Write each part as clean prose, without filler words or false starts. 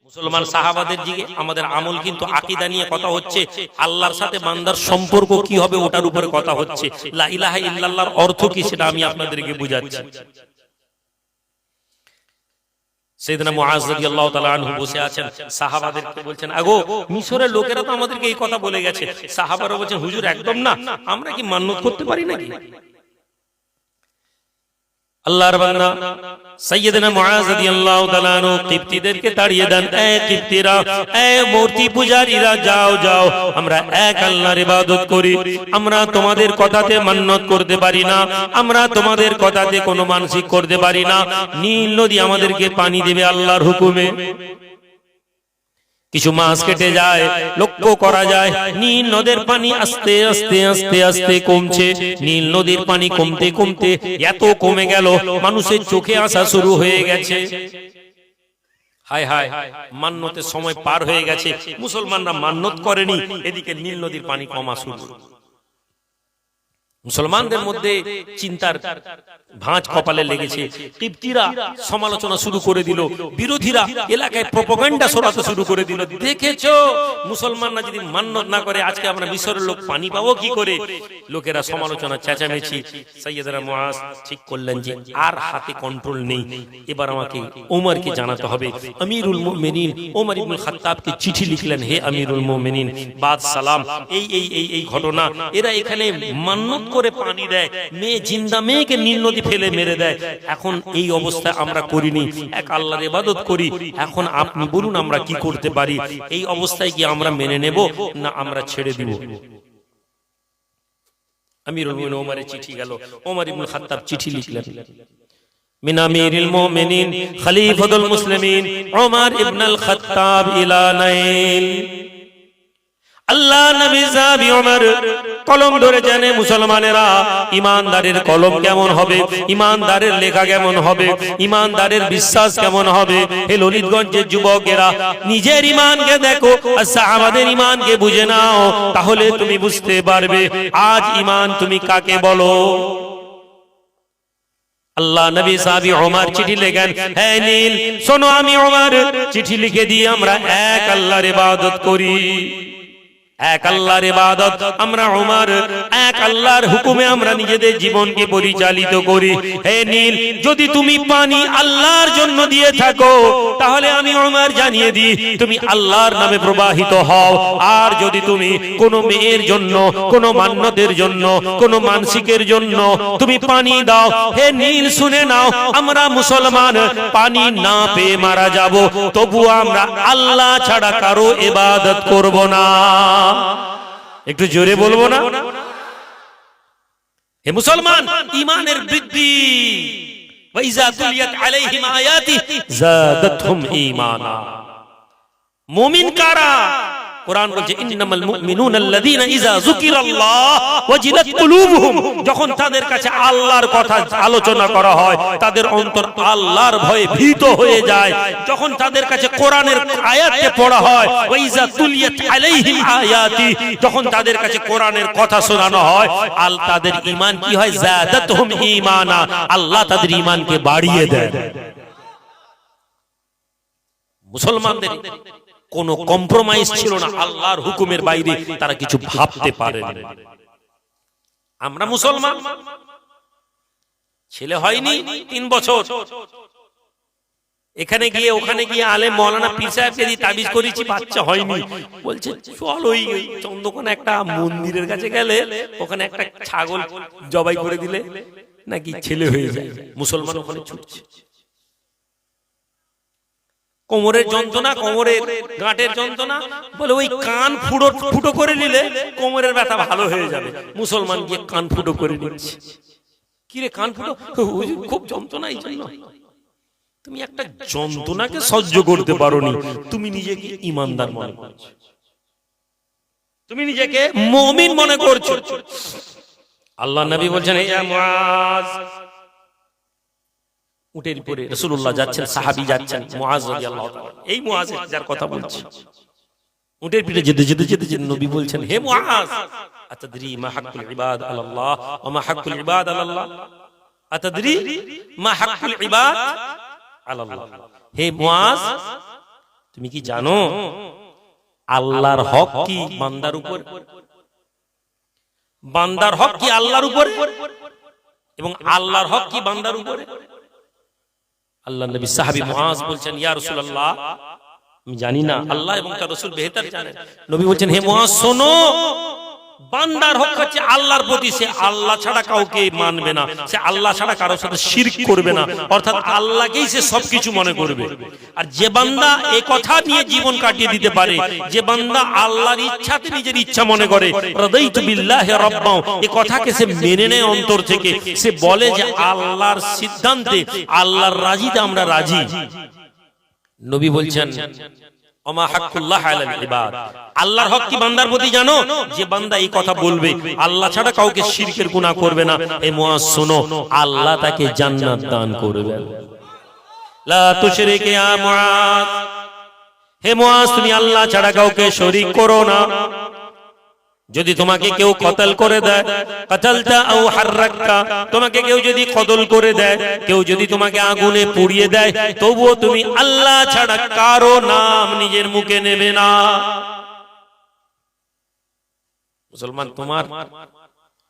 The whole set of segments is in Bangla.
মুসলমান সাহাবাদের দিকে আমাদের আমল কিন্তু আকীদা নিয়ে কথা হচ্ছে, আল্লাহর সাথে বান্দার সম্পর্ক কি হবে ওটার উপরে কথা হচ্ছে। লা ইলাহা ইল্লাল্লাহর অর্থ কি সেটা আমি আপনাদেরকে বুঝাচ্ছি। সাইয়েদনা মুআজ রাদিয়াল্লাহু তাআলা আনহু বসে আছেন, সাহাবাদেরকে বলছেন, আগো মিশরের লোকেরা তো আমাদেরকে এই কথা বলে গেছে। সাহাবারা বলছেন, হুজুর একদম না, আমরা কি মান্নত করতে পারি নাকি? আল্লাহর বান্দা সাইয়েদনা মুআজ রাদিয়াল্লাহু তাআলা আনহু কিবতীদেরকে তাড়িয়ে দেন, এ কিবতীরা, এ মূর্তি পূজারীরা, যাও যাও, আমরা এক আল্লাহর ইবাদত করি, আমরা তোমাদের কথাতে মান্নত করতে পারি না, আমরা তোমাদের কথাতে কোনো মানসিক করতে পারি না। নীল নদী আমাদেরকে পানি দেবে আল্লাহর হুকুমে। কিছু মাস কেটে যায়, লক্ষ্য করা যায় নীল নদের পানি আস্তে আস্তে আস্তে আস্তে কমছে। নীল নদীর পানি কমতে কমতে এত কমে গেল, মানুষের চোখে আসা শুরু হয়ে গেছে। হায় হায়, মান্নতের সময় পার হয়ে গেছে, মুসলমানরা মান্নত করেনি, এদিকে নীল নদীর পানি কমা শুরু। মুসলমানদের মধ্যে চিন্তার ভাঁজ কপালে লেগেছে। কিবতীরা সমালোচনা শুরু করে দিল, বিরোধীরা এলাকায় প্রোপাগান্ডা ছড়াতে শুরু করে দিল, দেখেছো মুসলমানরা যদি মান্নত না করে আজকে আমরা মিশরের লোক পানি পাবো কি করে। লোকেরা সমালোচনা, চেঁচামেচি। সাইয়েদনা মুআজ ঠিক করলেন যে আর হাতে কন্ট্রোল নেই, এবার আমাকে ওমরকে জানাতে হবে। আমিরুল মুমিনিন ওমর ইবনে খাত্তাবকে চিঠি লিখলেন, হে আমিরুল মুমিনিন, বাদ সালাম, এই ঘটনা, এরা এখানে মান্নত করে পানি দেয়, মেয়ে জিন্দা মেয়েকে নীল নদী ফেলে মেরে দেয়। এখন এই অবস্থায় আমরা করিনি, এক আল্লাহর ইবাদত করি, এখন আপনি বলুন আমরা কি করতে পারি। এই অবস্থায় কি আমরা মেনে নেব না আমরা ছেড়ে দিব? আমিরুল মুমিনিন ওমরের চিঠি গেল, ওমর ইবনে খাত্তাব চিঠি লিখলেন, মিন আমিরিল মুমিনিন খলিফাতুল মুসলিমিন ওমর ইবনুল খাত্তাব ইলা নাইল। আল্লাহ নবী সাহাবী ওমর কলম ধরে জানে মুসলমানেরা ইমানদারের কলম কেমন হবে, ইমানদারের লেখা কেমন হবে, ইমানদারের বিশ্বাস কেমন হবে। হে ললিতগঞ্জের যুবকেরা, নিজের ইমানকে দেখো আর সাহাবাদের ইমানকে বুঝে নাও, তাহলে তুমি বুঝতে পারবে আজ ইমান তুমি কাকে বলো। আল্লাহ নবী সাহাবী ওমর চিঠি লেখেন, হে নীল শোনো, আমি ওমর চিঠি লিখে দিয়ে আমরা এক আল্লাহর ইবাদত করি, এক আল্লাহর ইবাদত আমরা ওমর, এক আল্লাহর হুকুমে আমরা নিজেদের জীবনকে পরিচালিত করি। হে নীল, যদি তুমি পানি আল্লাহর জন্য দিয়ে থাকো তাহলে আমি ওমর জানিয়ে দিই তুমি আল্লাহর নামে প্রবাহিত হও। আর যদি তুমি কোনো মেয়ের জন্য, কোনো মান্নতের জন্য, কোনো মানসিকের জন্য তুমি পানি দাও, হে নীল শুনে নাও, আমরা মুসলমান পানি না পেয়ে মারা যাব, তবু আমরা আল্লাহ ছাড়া কারো ইবাদত করব না। একটু জোরে বলবো না? হে মুসলমান, ইমানের বৃদ্ধি, ওয়াইজা তুলিয়াত আলাইহিম আয়াতি যাদাতহুম ঈমানা। মুমিন কারা? কোরআন বলছে, ইন্নামাল মুমিনুনা আল্লাযীনা ইযা যুকিরাল্লাহ ওয়াজিলাত কুলুবুহুম। যখন তাদের কাছে আল্লাহর কথা আলোচনা করা হয় তাদের অন্তর আল্লাহর ভয়ে ভীত হয়ে যায়। যখন তাদের কাছে কোরআনের আয়াতকে পড়া হয়, ওয়াইজা তুলিয়াত আলাইহিম আয়াতি, যখন তাদের কাছে কোরআনের কথা শোনানো হয়, তাদের ঈমান কি হয়? যাদাতহুম ঈমানা, আল্লাহ তাদের ঈমানকে বাড়িয়ে দেয়। মুসলমানদের কোনো কম্প্রোমাইজ ছিল না, আল্লাহর হুকুমের বাইরে তারা কিছু ভাবতে পারে না। আমরা মুসলমান, ছেলে হয়নি 3 বছর, এখানে গিয়ে ওখানে গিয়ে আলেম মাওলানা পীর সাহেবকে দিয়ে তাবিজ করেছি, বাচ্চা হয়নি। বলছে চল ওই চন্দ্রকোনা একটা মন্দিরের কাছে গেলে ওখানে একটা ছাগল জবাই করে দিলে নাকি ছেলে হয়ে যায়। মুসলমান ওখানে ছুটছে। কোমরের যন্ত্রণা, কোমরের গাঁটের যন্ত্রণা, বলে ওই কান ফুটো করে নিলে কোমরের ব্যথা ভালো হয়ে যাবে। মুসলমান গিয়ে কান ফুটো করে নিচ্ছে। কি রে কান ফুটো? খুব যন্ত্রণা। এই জন্য তুমি একটা যন্ত্রণাকে সহ্য করতে পারোনি, তুমি নিজেকে ইমানদার মনে করছো, তুমি নিজেকে মুমিন মনে করছো। আল্লাহ নবী বলছেন, হে মুআজ, উটের উপরে রাসূলুল্লাহ যাচ্ছেন, সাহাবী যাচ্ছেন, মুআজ রাদিয়াল্লাহু তাআলা, এই মুআজ যার কথা বলছি, উটের পিঠে যেতে যেতে যেতে যেতে নবী বলছেন, হে মুআজ, আতাদরি মা হাক্কুল ইবাদ আলাল্লাহ ওয়া মা হাক্কুল ইবাদ আলাল্লাহ, আতাদরি মা হাক্কুল ইবাদ আলাল্লাহ। হে মুআজ, তুমি কি জানো আল্লাহর হক কি বান্দার উপর? বান্দার হক কি আল্লাহর উপরে এবং আল্লাহর হক কি বান্দার উপরে? আল্লাহ নবী সাহাবী মুআজ বলছেন, ইয়া রাসূলুল্লাহ আমি জানি না, আল্লাহ এবং তার রাসূল বেহতর জানেন। নবী বলছেন, হে মুআজ শোনো, বান্দার হক হচ্ছে আল্লাহর প্রতি, সে আল্লাহ ছাড়া কাউকে মানবে না, সে আল্লাহ ছাড়া কারোর সাথে শিরক করবে না, অর্থাৎ আল্লাহকেই সে সবকিছু মনে করবে। আর যে বান্দা এই কথা নিয়ে জীবন কাটিয়ে দিতে পারে, যে বান্দা আল্লাহর ইচ্ছাতে নিজের ইচ্ছা মনে করে, রাদাইতু বিল্লাহি রাব্বাও, এই কথাকে সে মেনে নেয় অন্তর থেকে, সে বলে যে আল্লাহর সিদ্ধান্তে, আল্লাহর রাজিতে আমরা রাজি। নবী বলছেন, ওমা হাক্কুল্লাহ আলাল ইবাদ, আল্লাহর হক কি বান্দার প্রতি জানো? যে বান্দা এই কথা বলবে আল্লাহ ছাড়া কাউকে শিরকের গুনাহ করবে না, এই মুআজ শোনো, আল্লাহ তাকে জান্নাত দান করবেন। লা তুশরিক ইয়া মুআজ, হে মুআজ তুমি আল্লাহ ছাড়া কাউকে শরীক করো না। যদি তোমাকে কেউ কতল করে দেয়, কাতালতা আও হাররাকতা, তোমাকে কেউ যদি কতল করে দেয়, কেউ যদি তোমাকে আগুনে পুড়িয়ে দেয়, তবুও তুমি আল্লাহ ছাড়া কারো নাম নিজের মুখে নেবে না। মুসলমান, তোমার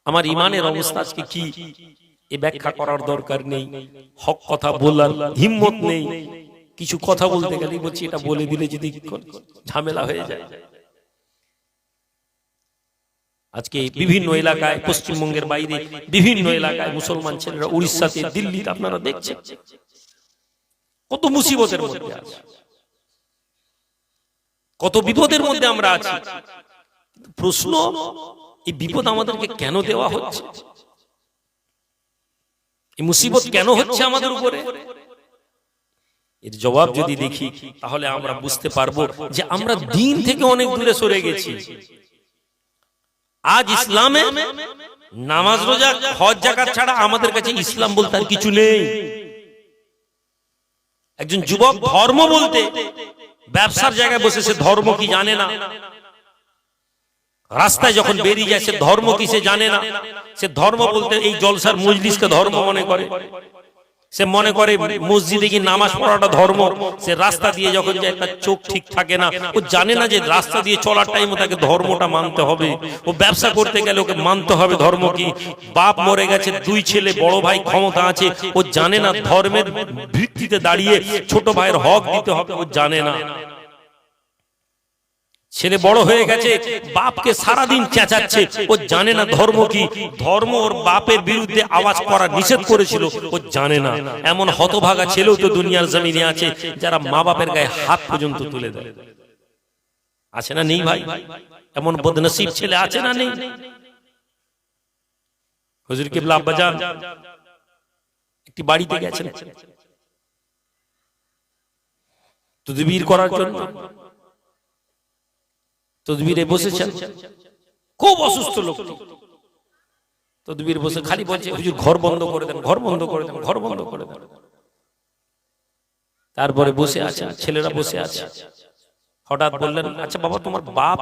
আমার ইমানের অবস্থা আজকে কি এ ব্যাখ্যা করার দরকার নেই, হক কথা বলার হিম্মত নেই। কিছু কথা বলতে গেলে বলছি এটা বলে দিলে যদি ঝামেলা হয়ে যায়। আজকে বিভিন্ন এলাকায়, পশ্চিমবঙ্গের বাইরে বিভিন্ন এলাকায় মুসলমান ছেলেরা, উড়িষ্যাতে, দিল্লিতে আপনারা দেখছেন কত মুসিবতের মধ্যে আছে, কত বিপদের মধ্যে আমরা আছি। প্রশ্ন, এই বিপদ আমাদেরকে কেন দেওয়া হচ্ছে? এই মুসিবত কেন হচ্ছে আমাদের উপরে? এর জবাব যদি দেখি তাহলে আমরা বুঝতে পারবো যে আমরা দিন থেকে অনেক দূরে সরে গেছি। আজ ইসলামে নামাজ, রোজা, হজ, যাকাত ছাড়া আমাদের কাছে ইসলাম বলতে আর কিছু নেই। একজন যুবক ধর্ম বলতে ব্যবসার জায়গায় বসে সে ধর্ম কি জানে না, রাস্তায় যখন বেরিয়ে যায় সে ধর্ম কি সে জানে না। সে ধর্ম বলতে এই জলসার মজলিসকে ধর্ম মনে করে, সে মনে করে মসজিদে গিয়ে নামাজ পড়াটা ধর্ম। সে রাস্তা দিয়ে যখন যায় তার চোখ ঠিক থাকে না, ও জানে না যে রাস্তা দিয়ে চলার টাইমে তাকে ধর্মটা মানতে হবে। ও ব্যবসা করতে গেলে ওকে মানতে হবে ধর্ম কি। বাপ মরে গেছে, দুই ছেলে, বড় ভাই ক্ষমতা আছে, ও জানে না ধর্মের ভিত্তিতে দাঁড়িয়ে ছোট ভাইয়ের হক দিতে হবে, ও জানে না। ছেলে বড় হয়ে গেছে, বাপকে সারাদিন চেঁচাচ্ছে, ও জানে না ধর্ম কি। ধর্ম ওর বাপের বিরুদ্ধে আওয়াজ করা নিষেধ করেছিল, ও জানে না। এমন হতভাগা ছেলেও তো দুনিয়ার জমিনে আছে যারা মা বাপের গায়ে হাত পর্যন্ত তুলে দেয়। আছে না নেই ভাই? এমন বদনসিব ছেলে আছে না নেই? হুজুর কিবলা আব্বাজান একটি বাড়িতে গেছেন তদবির করার জন্য। তদবিরে বসেছেন, খুব অসুস্থ লোক। তদবির বসে খালি বলছে, হুজুর ঘর বন্ধ করে দেন, ঘর বন্ধ করে দেন, ঘর বন্ধ করে দেন। তারপরে বসে আছে, ছেলেরা বসে আছে। হঠাৎ বললেন, আচ্ছা বাবা, তোমার বাপ,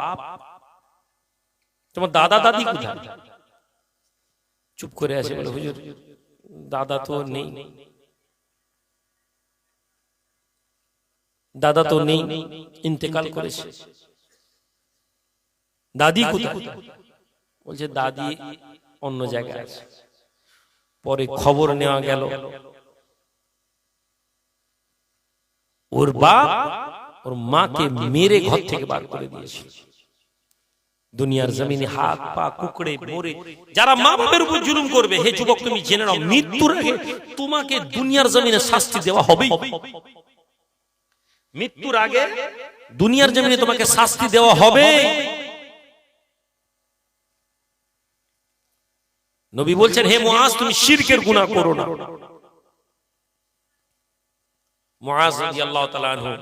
তোমার দাদা দাদি কোথায়? চুপ করে আছে, বলে হুজুর দাদা তো নেই, দাদা তো নেই, ইন্তেকাল করেছে। দাদি কোথায়? বলছে দাদি অন্য জায়গায় আছে। পরে খবর নেওয়া গেল, ওর বাপ ওর মাকে মেরে ঘর থেকে বার করে দিয়েছে। দুনিয়ার জমিনে হাত পা কুকড়ে মরে যারা মা বাপের উপর জুলুম করবে, হে যুবক তুমি জেনে নাও, মৃত্যুর আগে তোমাকে দুনিয়ার জমিনে শাস্তি দেওয়া হবে। মৃত্যুর আগে দুনিয়ার জমিনে তোমাকে শাস্তি দেওয়া হবে। নবী বলছেন, হে মুআজ তুমি শিরকের গুনাহ করো না। মুআজ রাদিয়াল্লাহু তাআলা আনহু,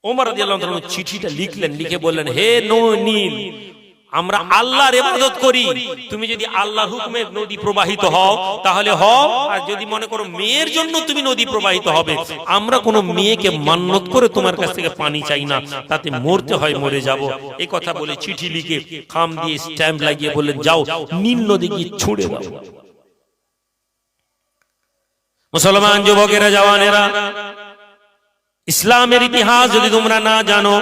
ওমর রাদিয়াল্লাহু তাআলা চিঠিটা লিখলেন, লিখে বললেন, হে নীল, আমরা আল্লাহর ইবাদত করি, তুমি যদি আল্লাহর হুকুমে নদী প্রবাহিত হও তাহলে হও, আর যদি মনে করো মেয়ের জন্য তুমি নদী প্রবাহিত হবে, আমরা কোনো মেয়েকে মান্যত করে তোমার কাছ থেকে পানি চাই না, তাতে মরতে হয় মরে যাব। এই কথা বলে চিঠি লিখে খাম দিয়ে স্ট্যাম্প লাগিয়ে বললেন, যাও নীল নদী গিয়ে ছুঁড়ে দাও। মুসলমান যুবকেরা, জওয়ানেরা, ইসলামের ইতিহাস যদি তোমরা না জানো,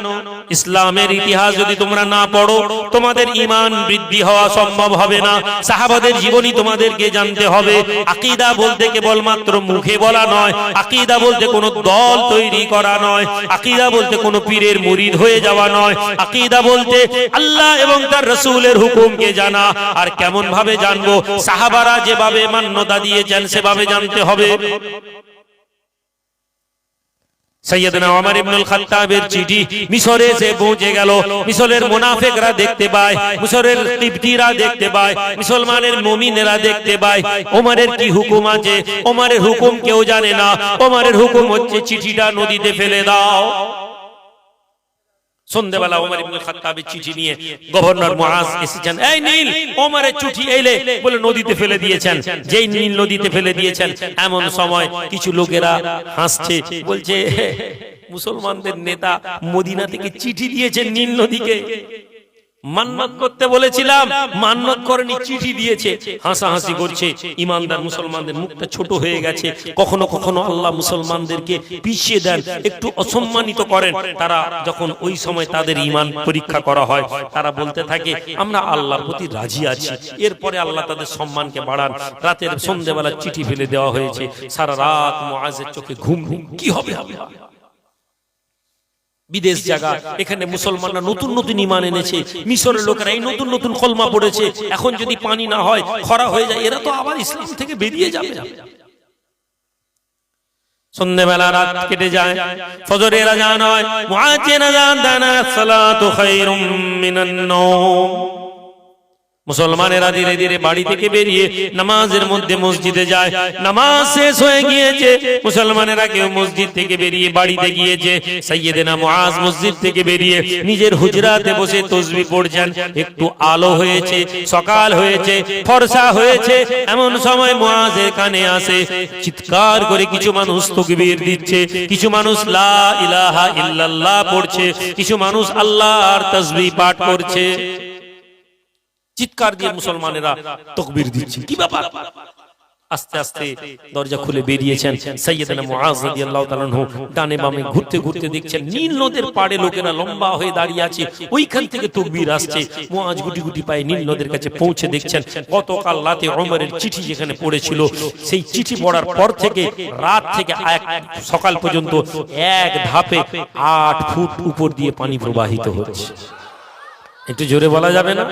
ইসলামের ইতিহাস যদি তোমরা না পড়ো, তোমাদের ঈমান বৃদ্ধি হওয়া সম্ভব হবে না। সাহাবাদের জীবনী তোমাদেরকে জানতে হবে। আকীদা বলতে কেবলমাত্র মুখে বলা নয়, আকীদা বলতে কোনো দল তৈরি করা নয়, আকীদা বলতে কোনো পীরের মুরিদ হয়ে যাওয়া নয়, আকীদা বলতে আল্লাহ এবং তার রাসূলের হুকুমকে জানা। আর কেমন ভাবে জানবো? সাহাবারা যেভাবে মান্যতা দিয়েছেন সেভাবে জানতে হবে। সৈয়দনা ওমর ইবনুল খাত্তাবের চিঠি মিশরে এসে পৌঁছে গেল। মিশরের মুনাফিকরা দেখতে পায়, মিশরের কিবতীরা দেখতে পায়, মুসলমানের মুমিনেরা দেখতে পায় ওমরের কি হুকুম আছে। ওমরের হুকুম কেউ জানে না। ওমরের হুকুম হচ্ছে চিঠিটা নদীতে ফেলে দাও। সন্ধ্যাবেলা ওমর ইবনুল খাত্তাবের চিঠি নিয়ে গভর্নর মুআজ এসেছেন। এই নীল, ওমরের চিঠি এলে বলে নদীতে ফেলে দিয়েছেন। যেই নীল নদীতে ফেলে দিয়েছেন, এমন সময় কিছু লোকেরা হাসছে, বলছে মুসলমানদের নেতা মদিনা থেকে চিঠি দিয়েছেন নীল নদীকে। মান্নত করতে বলেছিলাম, মান্নত করেনি, চিঠি দিয়েছে। হাসাহাসি করছে। ইমানদার মুসলমানদের মুখটা ছোট হয়ে গেছে। কখনো কখনো আল্লাহ মুসলমানদেরকে পিছিয়ে দেন, একটু অসম্মানিত করেন। তারা যখন ওই সময় তাদের ঈমান পরীক্ষা করা হয়, তারা বলতে থাকে আমরা আল্লাহর প্রতি রাজি আছি। এরপরে আল্লাহ তাদের সম্মানকে বাড়ান। রাতের সন্ধ্যাবেলা চিঠি ফেলে দেওয়া হয়েছে। সারা রাত মুআজের চোখে ঘুম নেই। কি হবে? বিদেশ জায়গা, এখানে মুসলমানরা নতুন নতুন ঈমান এনেছে। মিশরের লোকেরা এই নতুন নতুন কলমা পড়েছে। এখন যদি পানি না হয়, খরা হয়ে যায়, এরা তো আবার ইসলাম থেকে বেরিয়ে যাবে। সন্ধ্যাবেলা রাত কেটে যায়, ফজরের আযান হয়, মুআজ্জিন আযান দেন, সালাতু খায়রুম মিনান নাওম। মুসলমানেরা ধীরে ধীরে বাড়ি থেকে বেরিয়ে নামাজের মধ্যে মসজিদে যায়। নামাজ শেষ হয়ে গিয়েছে, মুসলমানেরা কেউ মসজিদ থেকে বেরিয়ে বাড়িতে গিয়েছে। সাইয়েদনা মুআজ মসজিদ থেকে বেরিয়ে নিজের হুজরাতে বসে তাসবিহ পড়ছেন। একটু আলো হয়েছে, সকাল হয়েছে, ফর্সা হয়েছে। এমন সময় মুআজের কানে আসে চিৎকার করে কিছু মানুষ তাকবীর দিচ্ছে, কিছু মানুষ লা ইলাহা ইল্লাল্লাহ পড়ছে, কিছু মানুষ আল্লাহর তাসবিহ পাঠ করছে। চিৎকার দিয়ে মুসলমানেরা তাকবীর দিচ্ছে। কি ব্যাপার? আস্তে আস্তে দরজা খুলে বেরিয়েছেন সাইয়েদনা মুআজ রাদিয়াল্লাহু তাআলা আনহু। ডানে বামে ঘুরতে ঘুরতে দেখছেন নীল নদের পাড়ে লোকেরা লম্বা হয়ে দাঁড়িয়ে আছে। ওইখান থেকে তাকবীর আসছে। মুআজ গুটি গুটি পায়ে নীল নদের কাছে পৌঁছে দেখছেন গতকাল রাতে ওমরের চিঠি যেখানে পড়েছিল, সেই চিঠি পড়ার পর থেকে রাত থেকে সকাল পর্যন্ত এক ধাপে 8 ফুট উপর দিয়ে পানি প্রবাহিত হচ্ছে। একটু জোরে বলা যাবে না?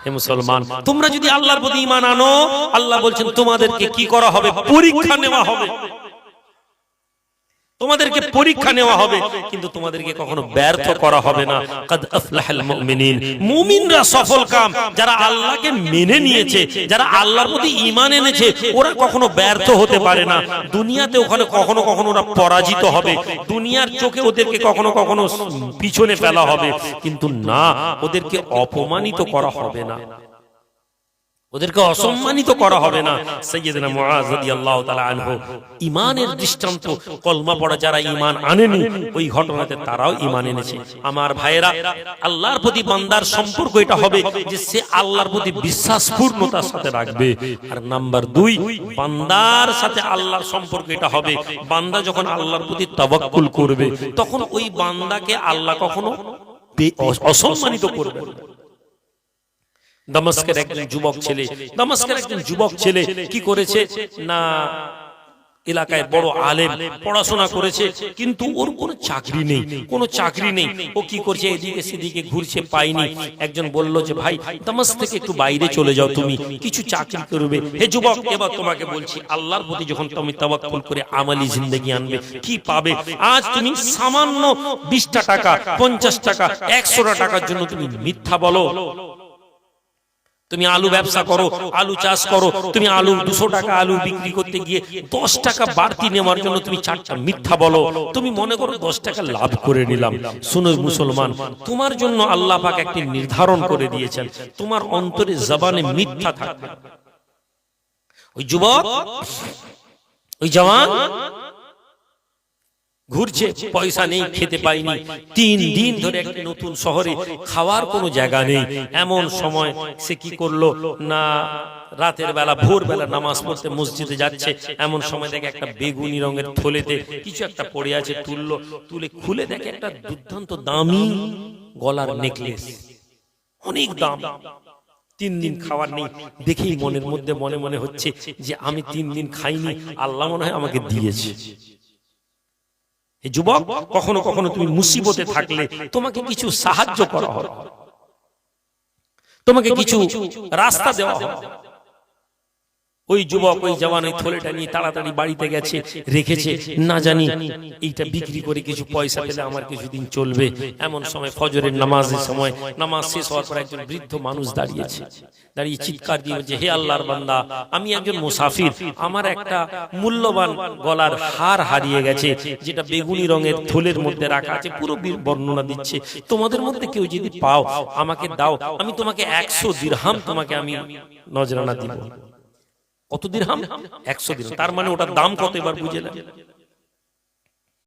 হে মুসলমান, তোমরা যদি আল্লাহর প্রতি ঈমান আনো, আল্লাহ বলছেন তোমাদেরকে কি করা হবে? পরীক্ষা নেওয়া হবে। তোমাদেরকে পরীক্ষা নেওয়া হবে, কিন্তু তোমাদেরকে কখনো ব্যর্থ করা হবে না। কাদ আফলাহাল মুমিনিন, মুমিনরা সফল কাম। যারা আল্লাহকে মেনে নিয়েছে, যারা আল্লাহর প্রতি ঈমান এনেছে, ওরা কখনো ব্যর্থ হতে পারে না। দুনিয়াতে ওখানে কখনো কখনো ওরা পরাজিত হবে, দুনিয়ার চোখে ওদেরকে কখনো কখনো পিছনে ফেলা হবে, কিন্তু না, ওদেরকে অপমানিত করা হবে না, ওদেরকে অসম্মানিত করা হবে না। সাইয়েদনা মুআজ রাদিয়াল্লাহু তাআলা আনহু ঈমানের দৃষ্টান্ত, কলমা পড়া যারা ঈমান আনেনি, ওই ঘটনাতে তারাও ঈমান এনেছে। আমার ভাইয়েরা, আল্লাহর প্রতি বান্দার সম্পর্ক এটা হবে যে সে আল্লাহর প্রতি বিশ্বাসপূর্ণতার সাথে রাখবে। আর নাম্বার 2, বান্দার সাথে আল্লাহর সম্পর্ক এটা হবে, বান্দা যখন আল্লাহর প্রতি তাওয়াক্কুল করবে, তখন ওই বান্দাকে আল্লাহ কখনো অসম্মানিত করবে না। দামেস্কের একজন যুবক ছেলে কি করেছে না, এলাকায় বড় আলেম, পড়াশোনা করেছে, কিন্তু ওর কোনো চাকরি নেই। ও কি করছে, এদিকে সেদিকে ঘুরছে, পায়নি। একজন বলল যে ভাই, দামেস্ক থেকে একটু বাইরে চলে যাও, তুমি কিছু চাকরি করবে। হে যুবক, এবার তোমাকে বলছি, আল্লাহর প্রতি যখন তুমি তাওয়াক্কুল করে আমালি জিন্দেগি আনবে, কি পাবে? আজ তুমি সামান্য 20টা টাকা, 50 টাকা, 100টা টাকার জন্য তুমি মিথ্যা বলো। তুমি আলু ব্যবসা করো, আলু চাষ করো, তুমি আলু 200 টাকা আলু বিক্রি করতে গিয়ে 10 টাকা বাড়তি নেওয়ার জন্য তুমি 4টা মিথ্যা বলো। তুমি মনে করো 10 টাকা লাভ করে নিলাম। শুনো মুসলমান, তোমার জন্য আল্লাহ পাক একটি নির্ধারণ করে দিয়েছেন, তোমার অন্তরে জবানে মিথ্যা থাকবে। ওই যুবক, ওই জওয়ান ঘুরছে, পয়সা নেই, খেতে পাইনি, 3 দিন ধরে একটা নতুন শহরে খাওয়ার কোনো জায়গা নেই। এমন সময় সে কি করলো না, রাতের বেলা ভোরবেলা নামাজ পড়তে মসজিদে যাচ্ছে, এমন সময় দেখে একটা বেগুনি রঙের থলেতে কিছু একটা পড়ে আছে, তুলে খুলে দেখে একটা দুর্দান্ত দামি গলার নেকলেস, অনেক দাম। 3 দিন খাওয়ার নেই, দেখেই মনের মধ্যে মনে মনে হচ্ছে যে আমি 3 দিন খাইনি, আল্লাহ মনে হয় আমাকে দিয়েছে। এই যুবক, কখনো কখনো তুমি মুসিবতে থাকলে তোমাকে কিছু সাহায্য করা হবে, তোমাকে কিছু রাস্তা দেওয়া হবে। ওই যুবক ওই জওয়ান ওই থলেটা নিয়ে তাড়াতাড়ি বাড়িতে গেছে, রেখেছে, না জানি এইটা বিক্রি করে কিছু পয়সা পেলে আমার কিছুদিন চলবে। এমন সময় ফজরের নামাজের সময়, নামাজ শেষ হওয়ার পর একজন বৃদ্ধ মানুষ দাঁড়িয়েছে, দাঁড়িয়ে চিৎকার দিয়ে বলছে, হে আল্লাহর বান্দা, আমি একজন মুসাফির, আমার একটা মূল্যবান গলার হার হারিয়ে গেছে, যেটা বেগুনি রঙের থলের মধ্যে রাখা আছে, পুরো বর্ণনা দিচ্ছে। তোমাদের মধ্যে কেউ যদি পাও আমাকে দাও, আমি তোমাকে 100 দিরহাম তোমাকে আমি নজরানা দিব। কত দিরহাম? 100 দিরহাম। তার মানে ওটার দাম কত এবার বুঝে নেন।